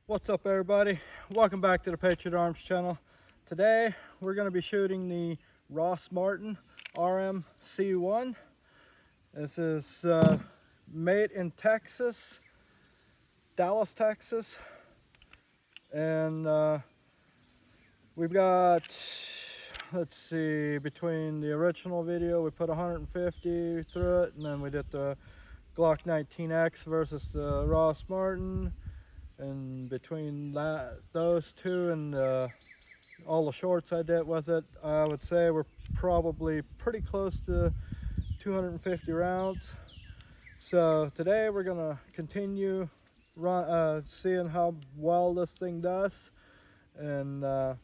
What's up, everybody? Welcome back to the Patriot Arms channel. Today we're going to be shooting the Rost Martin RM1C. This is made in Texas, Dallas, Texas, and we've got, let's see, between the original video we put 150 through it, and then we did the Glock 19X versus the Rost Martin. And between those two and all the shorts I did with it, I would say we're probably pretty close to 250 rounds. So today we're gonna continue seeing how well this thing does, and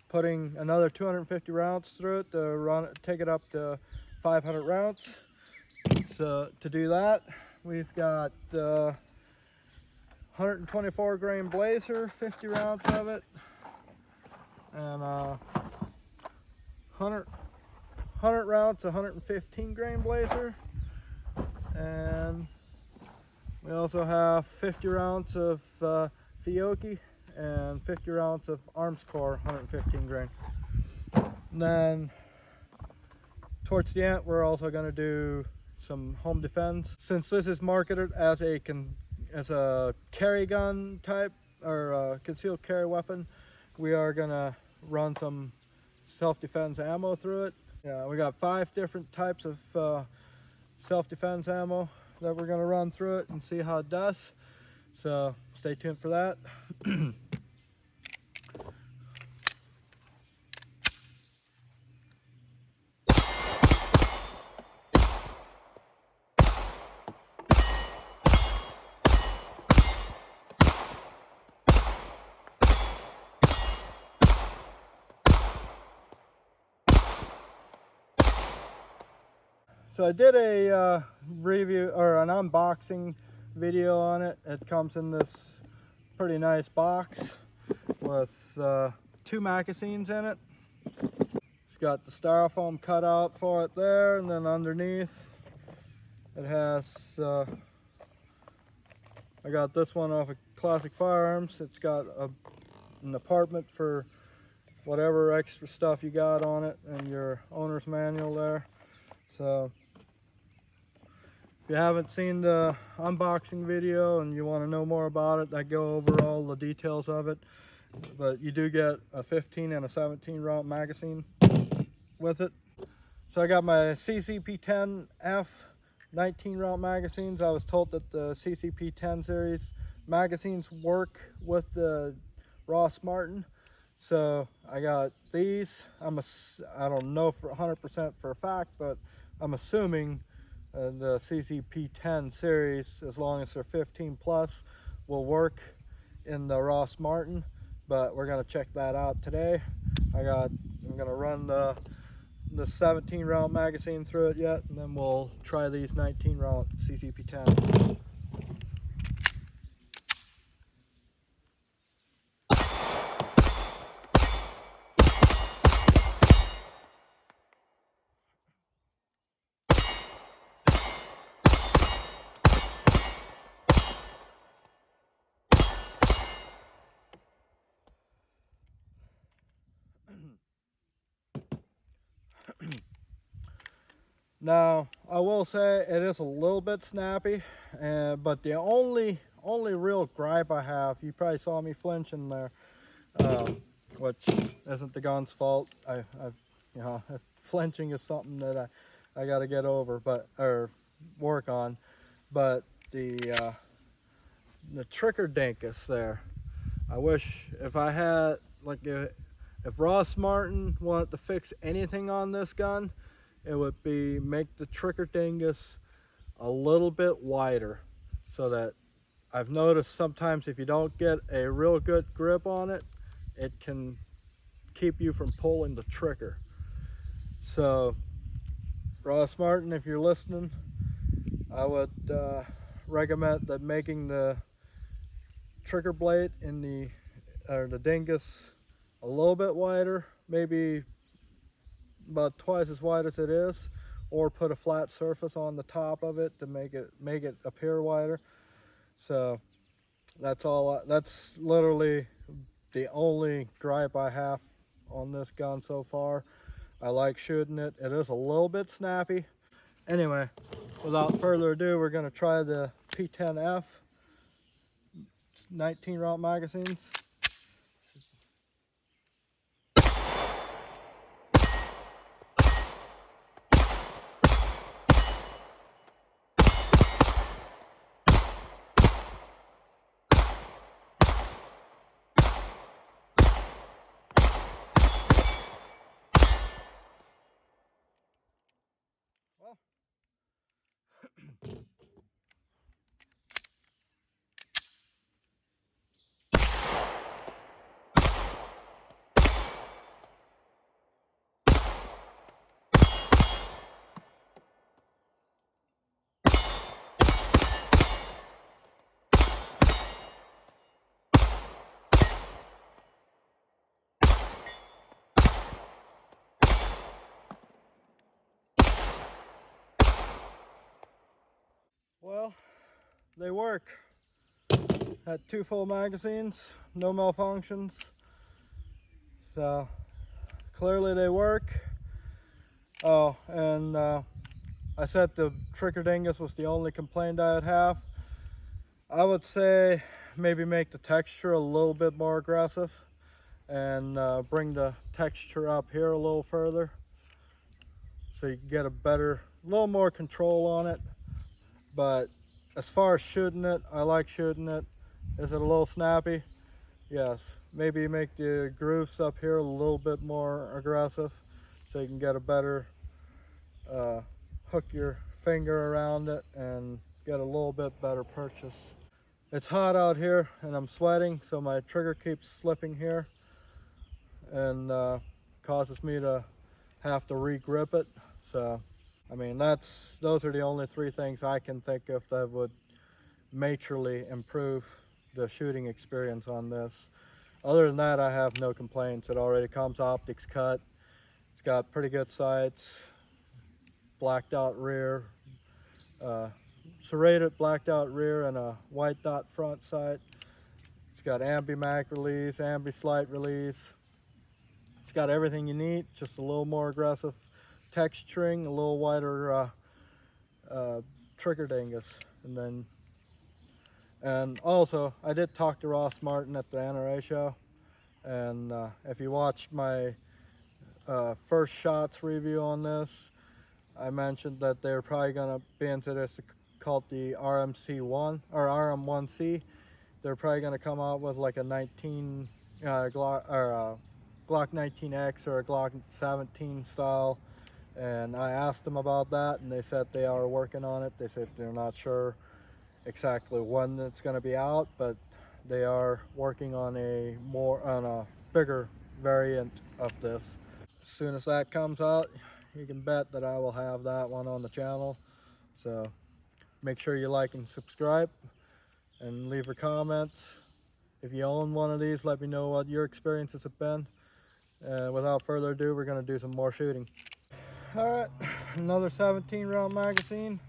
putting another 250 rounds through it to take it up to 500 rounds. So to do that, we've got 124 grain blazer, 50 rounds of it, and 100 rounds, 115 grain blazer, and we also have 50 rounds of Fiocchi and 50 rounds of Arms Core, 115 grain. And then towards the end, we're also going to do some home defense. Since this is marketed as a carry gun type, or concealed carry weapon, we are gonna run some self-defense ammo through it. Yeah, we got 5 different types of self-defense ammo that we're gonna run through it and see how it does. So stay tuned for that. So I did a review or an unboxing video on it. It comes in this pretty nice box with 2 magazines in it. It's got the styrofoam cut out for it there, and then underneath it has, I got this one off of Classic Firearms. It's got an apartment for whatever extra stuff you got on it, and your owner's manual there. So if you haven't seen the unboxing video and you want to know more about it, I go over all the details of it. But you do get a 15 and a 17 round magazine with it. So I got my CCP-10F 19 round magazines. I was told that the CCP-10 series magazines work with the Rost Martin. So I got these. I don't know for 100% for a fact, but I'm assuming the CCP-10 series, as long as they're 15 plus, will work in the Rost Martin. But we're gonna check that out today. I'm gonna run the 17 round magazine through it yet, and then we'll try these 19 round CCP-10. Now, I will say it is a little bit snappy, but the only real gripe I have, you probably saw me flinching there, which isn't the gun's fault. Flinching is something that I got to get over, or work on. But the trigger dinkus there, I wish if I had, like, if Rost Martin wanted to fix anything on this gun, it would be make the trigger dingus a little bit wider, so that I've noticed sometimes if you don't get a real good grip on it, it can keep you from pulling the trigger. So Rost Martin, if you're listening, I would recommend that making the trigger blade in the dingus a little bit wider, maybe about twice as wide as it is, or put a flat surface on the top of it to make it appear wider. So That's all. That's literally the only gripe I have on this gun so far. I like shooting it. It is a little bit snappy. Anyway, without further ado, we're going to try the P10F 19 round magazines. Well, well, they work. Had 2 full magazines, no malfunctions. So clearly they work. Oh, and I said the trigger dingus was the only complaint I'd have. I would say maybe make the texture a little bit more aggressive and bring the texture up here a little further so you can get a little more control on it. But as far as shooting it, I like shooting it. Is it a little snappy? Yes. Maybe make the grooves up here a little bit more aggressive so you can get a better hook your finger around it and get a little bit better purchase. It's hot out here and I'm sweating, so my trigger keeps slipping here and causes me to have to re-grip it. So I mean, those are the only 3 things I can think of that would majorly improve the shooting experience on this. Other than that, I have no complaints. It already comes optics cut. It's got pretty good sights, blacked out rear, serrated blacked out rear and a white dot front sight. It's got ambi-mac release, ambi-slight release. It's got everything you need, just a little more aggressive texturing, a little wider trigger dingus. And also, I did talk to Rost Martin at the NRA show, and if you watch my first shots review on this, I mentioned that they're probably going to be into this called the RMC1 or RM1C. They're probably going to come out with like a 19 Glock or Glock 19X or a Glock 17 style. And I asked them about that, and they said they are working on it. They said they're not sure exactly when it's going to be out, but they are working on a bigger variant of this. As soon as that comes out, you can bet that I will have that one on the channel. So make sure you like and subscribe and leave your comments. If you own one of these, let me know what your experiences have been. Without further ado, we're going to do some more shooting. Alright, another 17 round magazine.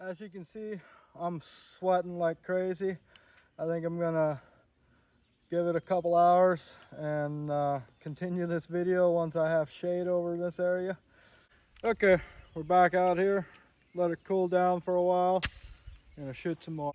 As you can see, I'm sweating like crazy. I think I'm gonna give it a couple hours and continue this video once I have shade over this area. Okay, we're back out here. Let it cool down for a while. Gonna shoot some more.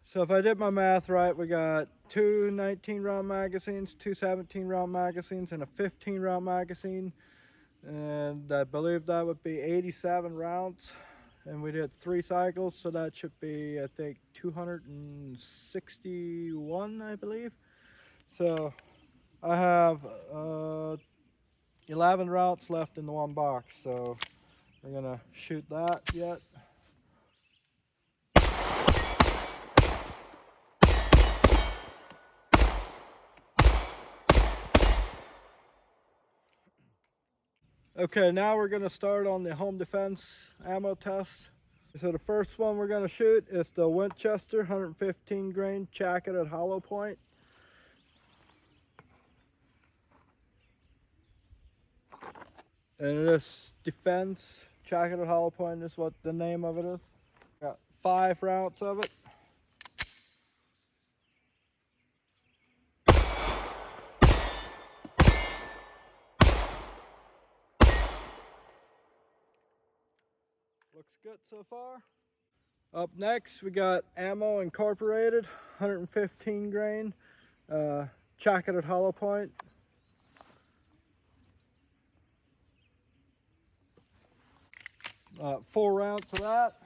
So if I did my math right, we got two 19-round magazines, two 17-round magazines, and a 15-round magazine. And I believe that would be 87 rounds. And we did 3 cycles, so that should be, I think, 261, I believe. So I have 11 rounds left in the one box, so we're gonna shoot that yet. Okay, now we're gonna start on the home defense ammo test. So the first one we're gonna shoot is the Winchester 115 grain jacketed hollow point. And this defense jacketed hollow point is what the name of it is. Got 5 rounds of it. Looks good so far. Up next we got Ammo Incorporated 115 grain jacketed hollow point. 4 rounds of that.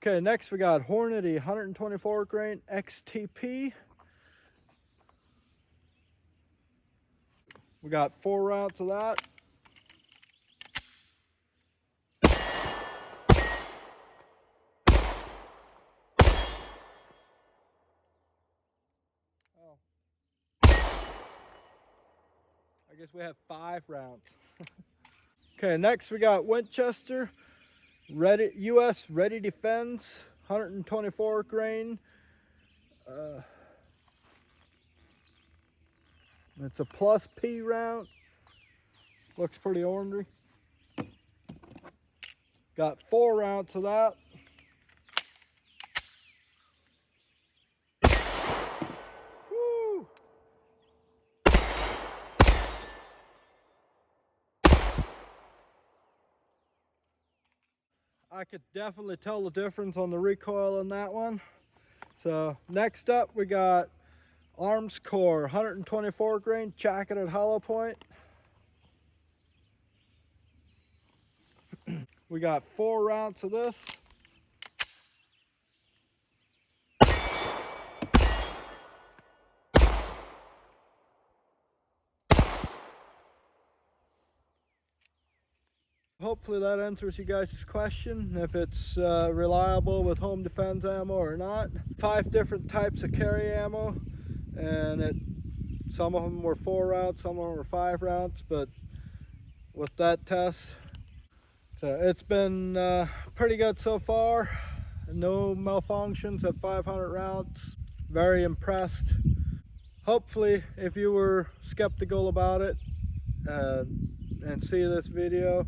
Okay, next we got Hornady 124 grain XTP. We got 4 rounds of that. Oh. I guess we have 5 rounds. Okay, next we got Winchester US Ready Defense 124 grain. It's a plus P round. Looks pretty ornery. Got 4 rounds of that. Woo! I could definitely tell the difference on the recoil on that one. So next up we got Arms Core 124 grain jacketed hollow point. We got 4 rounds of this. hopefully that answers you guys' question, if it's reliable with home defense ammo or not. 5 different types of carry ammo, and some of them were 4 rounds, some of them were 5 rounds, but with that test, so it's been pretty good so far. No malfunctions at 500 rounds. Very impressed. Hopefully, if you were skeptical about it and see this video,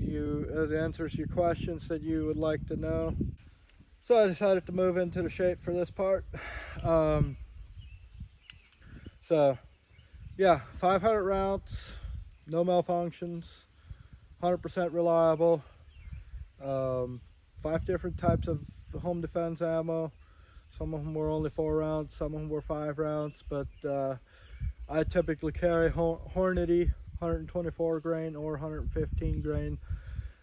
it answers your questions that you would like to know. So I decided to move into the shape for this part. So yeah, 500 rounds, no malfunctions, 100% reliable. 5 different types of home defense ammo. Some of them were only 4 rounds, some of them were 5 rounds, but I typically carry Hornady 124 grain or 115 grain.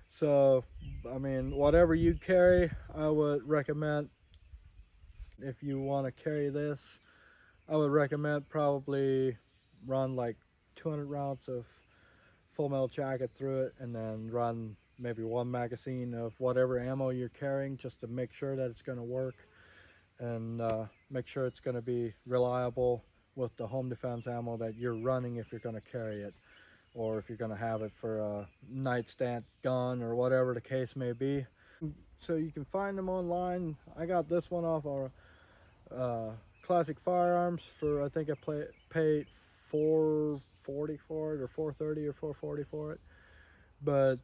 So, I mean, whatever you carry, I would recommend, if you want to carry this, I would recommend probably run like 200 rounds of full metal jacket through it, and then run maybe 1 magazine of whatever ammo you're carrying, just to make sure that it's going to work, and make sure it's going to be reliable with the home defense ammo that you're running if you're going to carry it, or if you're going to have it for a nightstand gun or whatever the case may be. So you can find them online. I got this one off our Classic Firearms for, I think I paid $440 for it, or $430 or $440 for it, but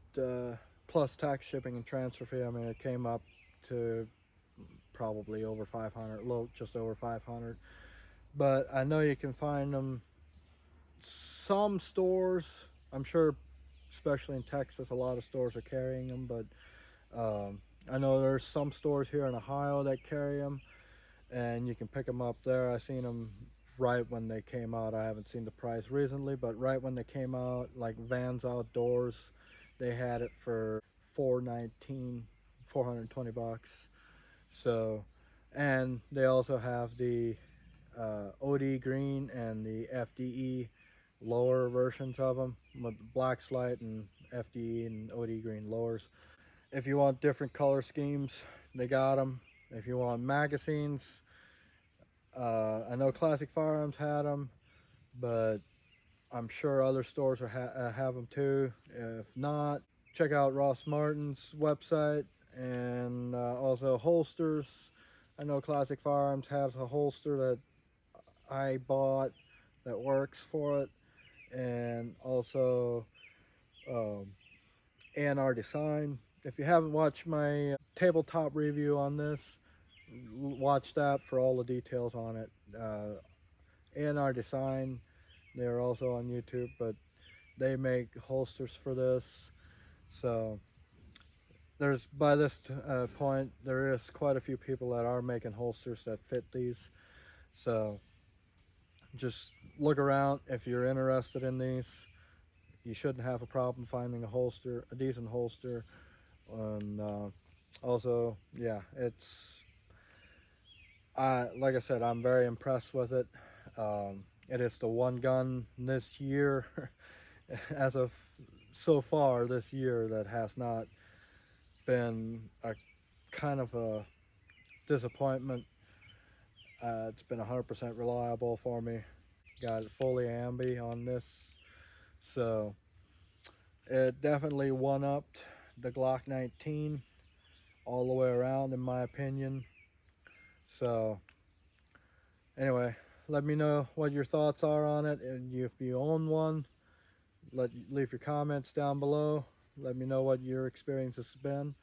plus tax, shipping, and transfer fee, I mean, it came up to probably over 500, just over 500. But I know you can find them some stores. I'm sure, especially in Texas, a lot of stores are carrying them, but I know there's some stores here in Ohio that carry them, and you can pick them up there. I seen them right when they came out. I haven't seen the price recently, but right when they came out, like Vans Outdoors, they had it for $419, 420 bucks. So, and they also have the OD green and the FDE lower versions of them, with black slide and FDE and OD green lowers. If you want different color schemes, they got them. If you want magazines, I know Classic Firearms had them, but I'm sure other stores have them too. If not, check out Rost Martin's website, and also holsters. I know Classic Firearms has a holster that I bought that works for it, and also A&R Design. If you haven't watched my tabletop review on this, watch that for all the details on it. A&R Design, they're also on YouTube, but they make holsters for this. So by this point, there is quite a few people that are making holsters that fit these. So just look around. If you're interested in these, you shouldn't have a problem finding a decent holster. And also, yeah, like I said, I'm very impressed with it. It is the one gun this year, as of so far this year, that has not been a kind of a disappointment. It's been 100% reliable for me. Got it fully ambi on this, so it definitely one-upped the Glock 19 all the way around, in my opinion. So anyway, let me know what your thoughts are on it, and if you own one, leave your comments down below. Let me know what your experience has been,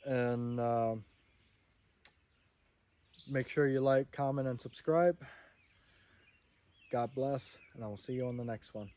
and make sure you like, comment, and subscribe. God bless, and I will see you on the next one.